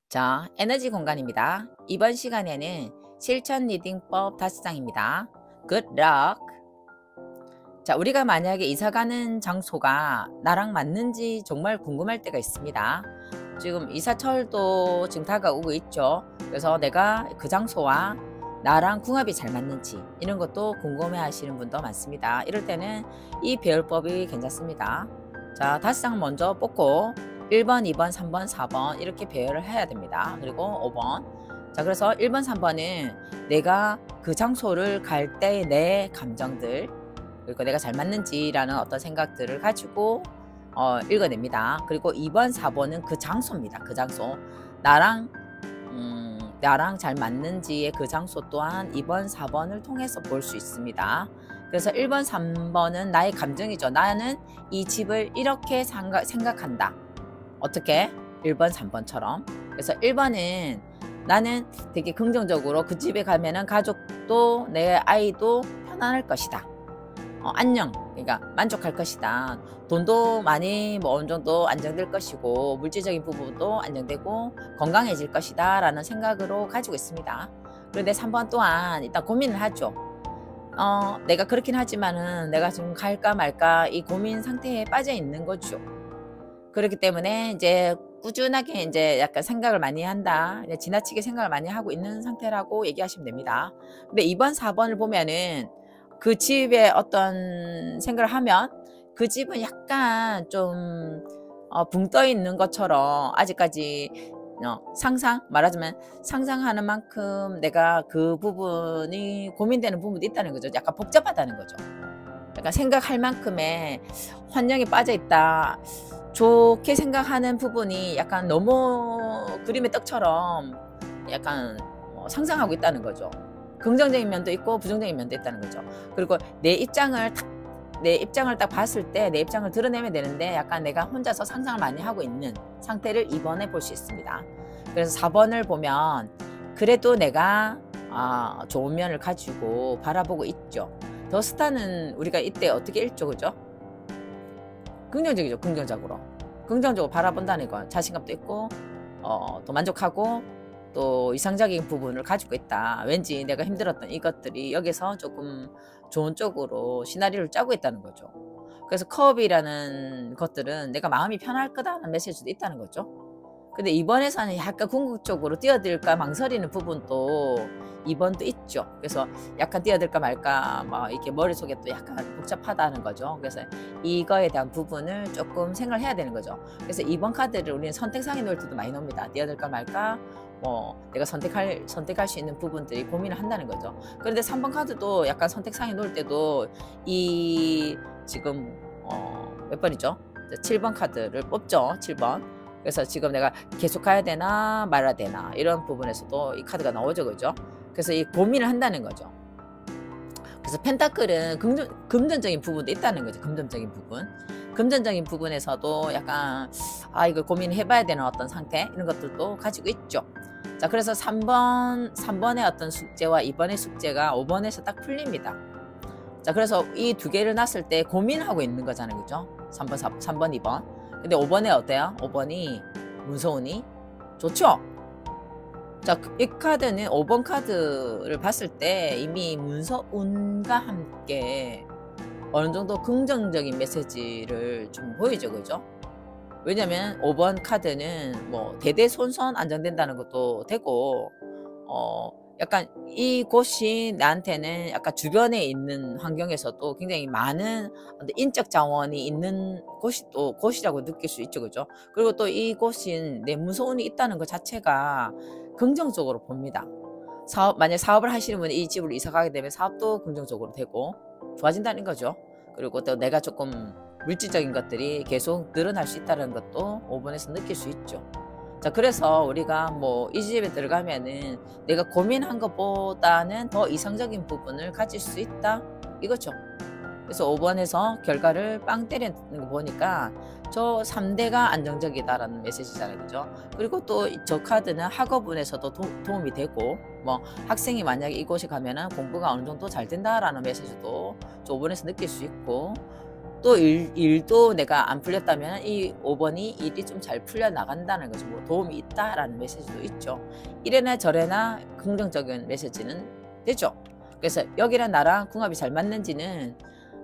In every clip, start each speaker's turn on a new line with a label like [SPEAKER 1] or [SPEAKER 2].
[SPEAKER 1] 자, 에너지 공간입니다. 이번 시간에는 실천 리딩법 5장입니다. Good luck! 자, 우리가 만약에 이사 가는 장소가 나랑 맞는지 정말 궁금할 때가 있습니다. 지금 이사철도 지금 다가오고 있죠. 그래서 내가 그 장소와 나랑 궁합이 잘 맞는지 이런 것도 궁금해 하시는 분도 많습니다. 이럴 때는 이 배열법이 괜찮습니다. 자, 5장 먼저 뽑고 1번, 2번, 3번, 4번 이렇게 배열을 해야 됩니다. 그리고 5번. 자, 그래서 1번, 3번은 내가 그 장소를 갈 때의 내 감정들, 그리고 내가 잘 맞는지라는 어떤 생각들을 가지고 읽어냅니다. 그리고 2번, 4번은 그 장소입니다. 그 장소. 나랑 잘 맞는지의 그 장소 또한 2번, 4번을 통해서 볼 수 있습니다. 그래서 1번, 3번은 나의 감정이죠. 나는 이 집을 이렇게 생각한다. 어떻게? 1번, 3번처럼. 그래서 1번은 나는 되게 긍정적으로 그 집에 가면은 가족도 내 아이도 편안할 것이다. 안녕. 그러니까 만족할 것이다. 돈도 많이 어느 정도 안정될 것이고 물질적인 부분도 안정되고 건강해질 것이다 라는 생각으로 가지고 있습니다. 그런데 3번 또한 일단 고민을 하죠. 내가 그렇긴 하지만은 내가 지금 갈까 말까 이 고민 상태에 빠져 있는 거죠. 그렇기 때문에 이제 꾸준하게 이제 약간 생각을 많이 한다. 지나치게 생각을 많이 하고 있는 상태라고 얘기하시면 됩니다. 근데 2번, 4번을 보면은 그 집에 어떤 생각을 하면 그 집은 약간 좀 붕 떠 있는 것처럼 아직까지 말하자면 상상하는 만큼 내가 그 부분이 고민되는 부분도 있다는 거죠. 약간 복잡하다는 거죠. 약간 생각할 만큼의 환경에 빠져 있다. 좋게 생각하는 부분이 약간 너무 그림의 떡처럼 약간 상상하고 있다는 거죠. 긍정적인 면도 있고 부정적인 면도 있다는 거죠. 그리고 내 입장을 딱 봤을 때 내 입장을 드러내면 되는데 약간 내가 혼자서 상상을 많이 하고 있는 상태를 2번에 볼 수 있습니다. 그래서 4번을 보면 그래도 내가 좋은 면을 가지고 바라보고 있죠. 더 스타는 우리가 이때 어떻게 읽죠, 그죠? 긍정적이죠. 긍정적으로 바라본다는 건 자신감도 있고 또 만족하고 또 이상적인 부분을 가지고 있다. 왠지 내가 힘들었던 이것들이 여기서 조금 좋은 쪽으로 시나리오를 짜고 있다는 거죠. 그래서 컵이라는 것들은 내가 마음이 편할 거다라는 메시지도 있다는 거죠. 근데 이번에서는 약간 궁극적으로 뛰어들까 망설이는 부분도 2번도 있죠. 그래서 약간 뛰어들까 말까 막 이렇게 머릿속에 또 약간 복잡하다는 거죠. 그래서 이거에 대한 부분을 조금 생각을 해야 되는 거죠. 그래서 2번 카드를 우리는 선택상에 놓을 때도 많이 놉니다. 뛰어들까 말까 내가 선택할 수 있는 부분들이 고민을 한다는 거죠. 그런데 3번 카드도 약간 선택상에 놓을 때도 이 지금 몇 번이죠? 7번 카드를 뽑죠. 7번. 그래서 지금 내가 계속 가야 되나 말아야 되나 이런 부분에서도 이 카드가 나오죠. 그죠? 그래서 이 고민을 한다는 거죠. 그래서 펜타클은 금전적인 부분도 있다는 거죠. 금전적인 부분. 금전적인 부분에서도 약간 이걸 고민해 봐야 되는 어떤 상태 이런 것들도 가지고 있죠. 자, 그래서 3번의 어떤 숙제와 2번의 숙제가 5번에서 딱 풀립니다. 자, 그래서 이 두 개를 놨을 때 고민하고 있는 거잖아요. 그죠? 3번, 2번. 근데 5번에 어때요? 5번이 문서운이 좋죠? 자, 이 카드는 5번 카드를 봤을 때 이미 문서운과 함께 어느 정도 긍정적인 메시지를 좀 보이죠. 그죠? 왜냐면 5번 카드는 뭐 대대손손 안정된다는 것도 되고 약간 이곳이 나한테는 약간 주변에 있는 환경에서도 굉장히 많은 인적 자원이 있는 곳이라고 느낄 수 있죠. 그죠? 그리고 또 이곳인 내 무서움이 있다는 것 자체가 긍정적으로 봅니다. 만약 사업을 하시는 분이 이 집으로 이사 가게 되면 사업도 긍정적으로 되고 좋아진다는 거죠. 그리고 또 내가 조금 물질적인 것들이 계속 늘어날 수 있다는 것도 5번에서 느낄 수 있죠. 자, 그래서 우리가 뭐 이 집에 들어가면은 내가 고민한 것보다는 더 이상적인 부분을 가질 수 있다 이거죠. 그래서 5번에서 결과를 빵 때리는 거 보니까 저 3대가 안정적이다라는 메시지잖아요. 그죠? 그리고 또 저 카드는 학업운에서도 도움이 되고 뭐 학생이 만약에 이곳에 가면은 공부가 어느 정도 잘 된다라는 메시지도 저 5번에서 느낄 수 있고 또 일도 내가 안 풀렸다면 이 5번이 일이 좀 잘 풀려 나간다는 거죠. 뭐 도움이 있다라는 메시지도 있죠. 이래나 저래나 긍정적인 메시지는 되죠. 그래서 여기랑 나랑 궁합이 잘 맞는지는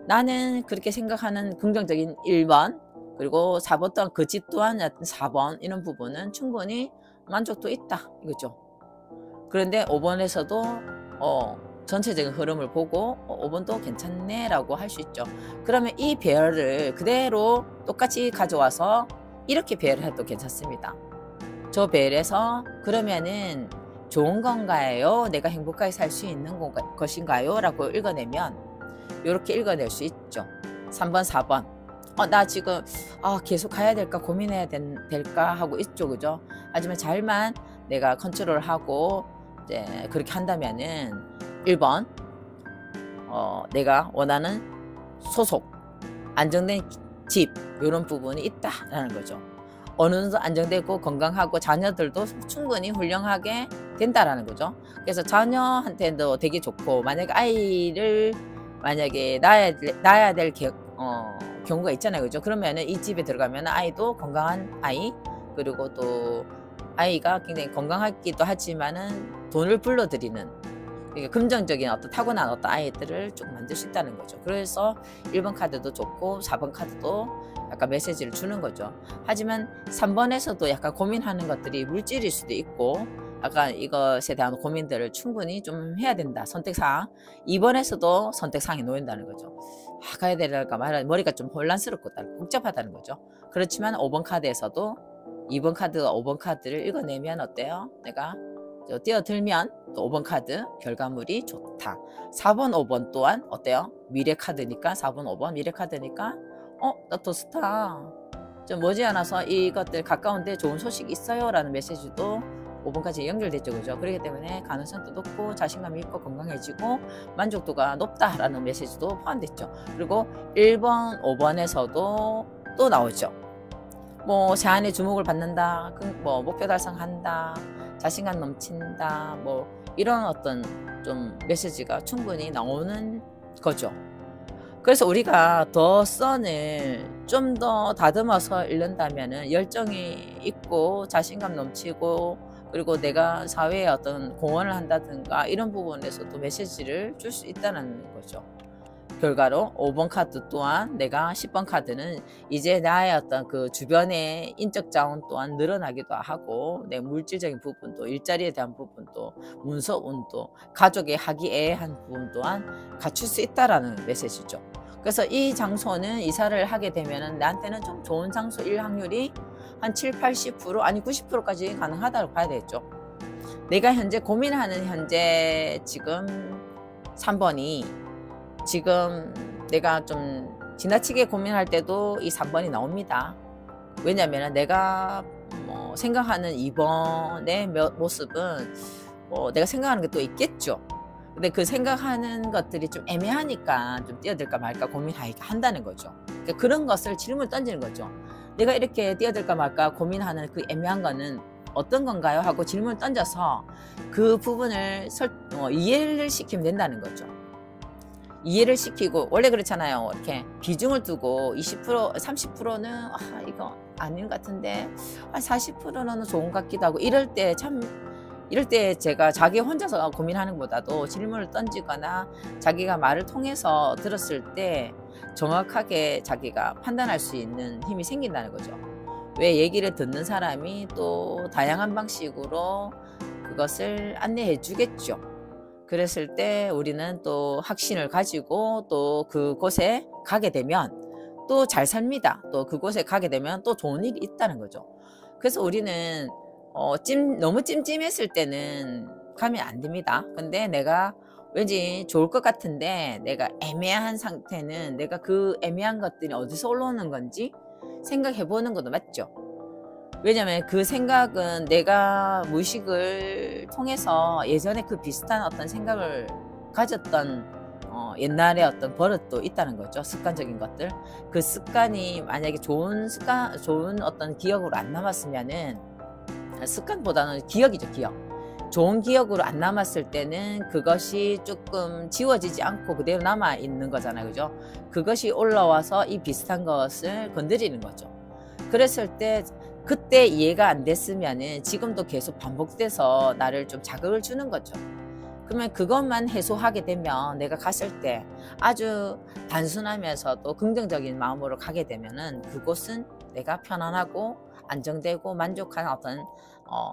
[SPEAKER 1] 나는 그렇게 생각하는 긍정적인 1번, 그리고 4번 또한 그 집 또한 4번 이런 부분은 충분히 만족도 있다 이거죠. 그런데 5번에서도 전체적인 흐름을 보고 5번도 괜찮네 라고 할 수 있죠. 그러면 이 배열을 그대로 똑같이 가져와서 이렇게 배열을 해도 괜찮습니다. 저 배열에서 그러면은 좋은 건가요? 내가 행복하게 살 수 있는 것인가요? 라고 읽어내면 이렇게 읽어낼 수 있죠. 3번 4번 나 지금 계속 가야 될까 고민해야 될까 하고 있죠. 그죠? 하지만 잘만 내가 컨트롤하고 이제 그렇게 한다면은 1번 내가 원하는 소속 안정된 집 이런 부분이 있다라는 거죠. 어느 정도 안정되고 건강하고 자녀들도 충분히 훌륭하게 된다라는 거죠. 그래서 자녀한테도 되게 좋고 만약에 아이를 낳아야 될 경우가 있잖아요. 그죠? 그러면은 이 집에 들어가면 아이도 건강한 아이, 그리고 또 아이가 굉장히 건강하기도 하지만은 돈을 불러들이는 긍정적인 어떤 타고난 어떤 아이들을 좀 만들 수 있다는 거죠. 그래서 1번 카드도 좋고 4번 카드도 약간 메시지를 주는 거죠. 하지만 3번에서도 약간 고민하는 것들이 물질일 수도 있고 약간 이것에 대한 고민들을 충분히 좀 해야 된다. 선택사항. 2번에서도 선택사항이 놓인다는 거죠. 가야 될까 말아 머리가 좀 혼란스럽고 복잡하다는 거죠. 그렇지만 5번 카드에서도 2번 카드와 5번 카드를 읽어내면 어때요? 내가 뛰어들면 또 5번 카드 결과물이 좋다. 4번 5번 또한 어때요? 미래 카드니까 4번 5번 미래 카드니까 나 더 스타 좀 머지않아서 이것들 가까운데 좋은 소식이 있어요 라는 메시지도 5번까지 연결됐죠. 그죠? 그렇기 때문에 가능성도 높고 자신감이 있고 건강해지고 만족도가 높다라는 메시지도 포함됐죠. 그리고 1번 5번에서도 또 나오죠. 뭐 제안에 주목을 받는다, 뭐 목표 달성한다, 자신감 넘친다, 뭐 이런 어떤 좀 메시지가 충분히 나오는 거죠. 그래서 우리가 더 선을 좀 더 다듬어서 읽는다면은 열정이 있고 자신감 넘치고 그리고 내가 사회에 어떤 공헌을 한다든가 이런 부분에서도 메시지를 줄 수 있다는 거죠. 결과로 5번 카드 또한 내가 10번 카드는 이제 나의 어떤 그 주변의 인적 자원 또한 늘어나기도 하고 내 물질적인 부분도 일자리에 대한 부분도 문서운도 가족의 화기애애한 부분 또한 갖출 수 있다라는 메시지죠. 그래서 이 장소는 이사를 하게 되면 나한테는 좀 좋은 장소일 확률이 한 7, 80% 아니 90%까지 가능하다고 봐야 되겠죠. 내가 현재 고민하는 현재 지금 3번이 지금 내가 좀 지나치게 고민할 때도 이 3번이 나옵니다. 왜냐면 내가 생각하는 2번의 모습은 내가 생각하는 게 또 있겠죠. 근데 그 생각하는 것들이 좀 애매하니까 좀 뛰어들까 말까 고민한다는 거죠. 그러니까 그런 것을 질문을 던지는 거죠. 내가 이렇게 뛰어들까 말까 고민하는 그 애매한 거는 어떤 건가요? 하고 질문을 던져서 그 부분을 이해를 시키면 된다는 거죠. 이해를 시키고 원래 그렇잖아요. 이렇게 비중을 두고 20% 30%는 이거 아닌 것 같은데 40%는 좋은 것 같기도 하고 이럴 때 제가 자기 혼자서 고민하는 것보다도 질문을 던지거나 자기가 말을 통해서 들었을 때 정확하게 자기가 판단할 수 있는 힘이 생긴다는 거죠. 왜 얘기를 듣는 사람이 또 다양한 방식으로 그것을 안내해 주겠죠. 그랬을 때 우리는 또 확신을 가지고 또 그곳에 가게 되면 또 잘 삽니다. 또 그곳에 가게 되면 또 좋은 일이 있다는 거죠. 그래서 우리는 너무 찜찜했을 때는 가면 안 됩니다. 근데 내가 왠지 좋을 것 같은데 내가 애매한 상태는 내가 그 애매한 것들이 어디서 올라오는 건지 생각해 보는 것도 맞죠. 왜냐면 그 생각은 내가 무의식을 통해서 예전에 그 비슷한 어떤 생각을 가졌던 옛날에 어떤 버릇도 있다는 거죠. 습관적인 것들. 그 습관이 만약에 좋은 어떤 기억으로 안 남았으면은 습관보다는 기억이죠. 좋은 기억으로 안 남았을 때는 그것이 조금 지워지지 않고 그대로 남아 있는 거잖아요. 그죠? 그것이 올라와서 이 비슷한 것을 건드리는 거죠. 그랬을 때 그때 이해가 안 됐으면은 지금도 계속 반복돼서 나를 좀 자극을 주는 거죠. 그러면 그것만 해소하게 되면 내가 갔을 때 아주 단순하면서도 긍정적인 마음으로 가게 되면은 그곳은 내가 편안하고 안정되고 만족한 어떤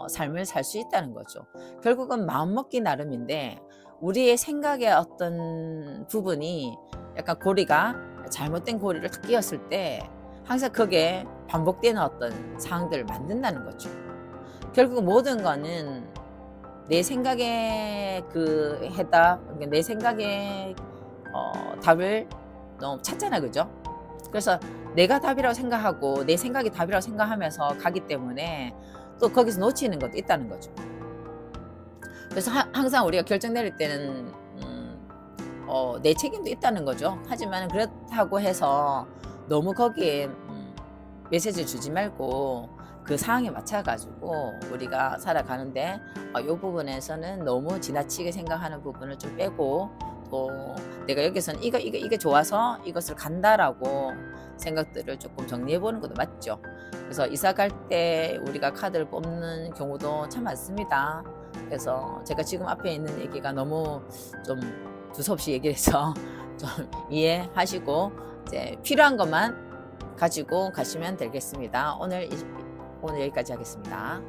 [SPEAKER 1] 삶을 살 수 있다는 거죠. 결국은 마음먹기 나름인데 우리의 생각의 어떤 부분이 약간 고리가 잘못된 고리를 탁 끼었을 때 항상 그게 반복되는 어떤 상황들을 만든다는 거죠. 결국 모든 거는 내 생각에 그 해답, 내 생각에 답을 너무 찾잖아, 그죠? 그래서 내가 답이라고 생각하고 내 생각이 답이라고 생각하면서 가기 때문에 또 거기서 놓치는 것도 있다는 거죠. 그래서 항상 우리가 결정 내릴 때는 내 책임도 있다는 거죠. 하지만 그렇다고 해서 너무 거기에 메시지를 주지 말고 그 상황에 맞춰가지고 우리가 살아가는데 이 부분에서는 너무 지나치게 생각하는 부분을 좀 빼고 또 내가 여기서는 이게 좋아서 이것을 간다라고 생각들을 조금 정리해 보는 것도 맞죠. 그래서 이사 갈 때 우리가 카드를 뽑는 경우도 참 많습니다. 그래서 제가 지금 앞에 있는 얘기가 너무 좀 두서없이 얘기해서 좀 이해하시고 이제 필요한 것만 가지고 가시면 되겠습니다. 오늘 여기까지 하겠습니다.